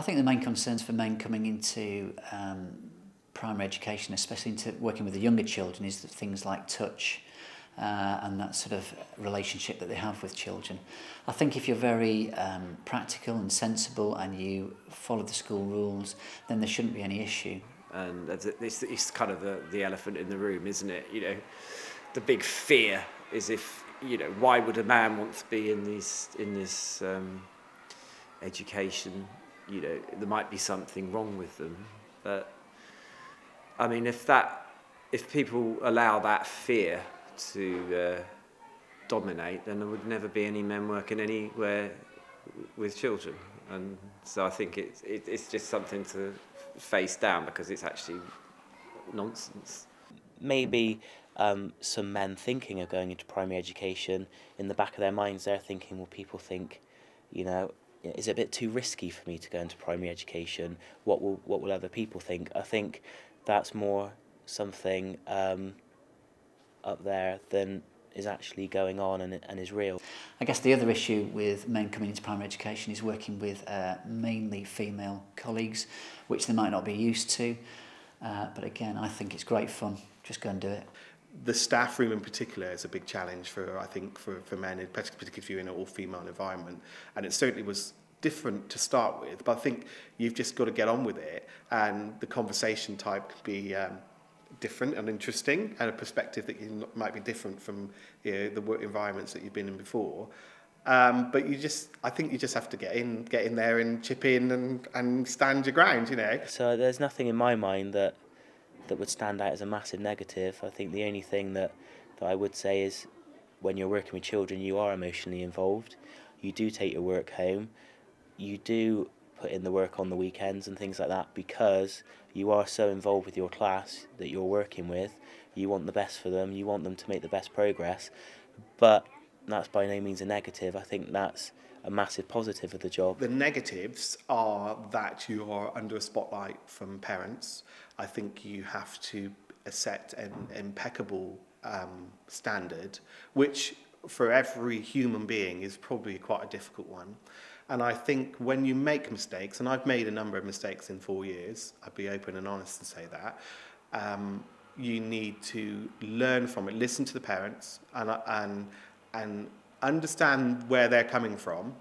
I think the main concerns for men coming into primary education, especially into working with the younger children, is that things like touch and that sort of relationship that they have with children. I think if you're very practical and sensible and you follow the school rules, then there shouldn't be any issue. And it's kind of the elephant in the room, isn't it? You know, the big fear is if, you know, why would a man want to be in this education? You know, there might be something wrong with them. But I mean, if people allow that fear to dominate, then there would never be any men working anywhere with children. And so I think it's just something to face down, because it's actually nonsense. Maybe some men thinking of going into primary education, in the back of their minds they're thinking, well, people think, you know, is it a bit too risky for me to go into primary education? What will other people think? I think that's more something up there than is actually going on and is real. I guess the other issue with men coming into primary education is working with mainly female colleagues, which they might not be used to. But again, I think it's great fun. Just go and do it. The staff room in particular is a big challenge for men, particularly if you're in an all-female environment. And it certainly was different to start with, but I think you've just got to get on with it, and the conversation type could be different and interesting, and a perspective that might be different from, you know, the work environments that you've been in before. But I think you just have to get in there and chip in and stand your ground, you know. So there's nothing in my mind that would stand out as a massive negative. I think the only thing that I would say is, when you're working with children, you are emotionally involved. You do take your work home. You do put in the work on the weekends and things like that, because you are so involved with your class that you're working with. You want the best for them. You want them to make the best progress. But that's by no means a negative. I think that's a massive positive of the job. The negatives are that you are under a spotlight from parents. I think you have to set an impeccable standard, which for every human being is probably quite a difficult one. And I think when you make mistakes, and I've made a number of mistakes in 4 years, I'd be open and honest and say that, you need to learn from it, listen to the parents, and understand where they're coming from,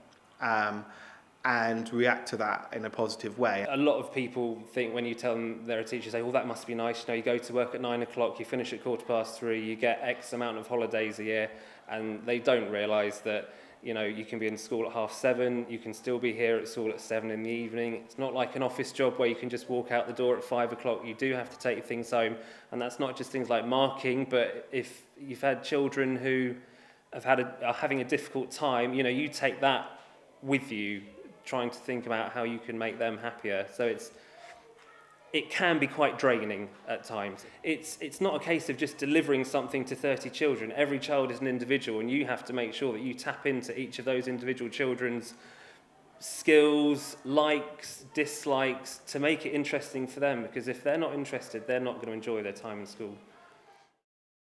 and react to that in a positive way. A lot of people think, when you tell them they're a teacher, say, well, that must be nice. You know, you go to work at 9 o'clock, you finish at 3:15, you get X amount of holidays a year, and they don't realise that, you know, you can be in school at 7:30, you can still be here at school at 7 in the evening. It's not like an office job where you can just walk out the door at 5 o'clock. You do have to take things home. And that's not just things like marking, but if you've had children who are having a difficult time, you know, you take that with you, trying to think about how you can make them happier. So it can be quite draining at times. It's not a case of just delivering something to 30 children. Every child is an individual, and you have to make sure that you tap into each of those individual children's skills, likes, dislikes, to make it interesting for them, because if they're not interested, they're not going to enjoy their time in school.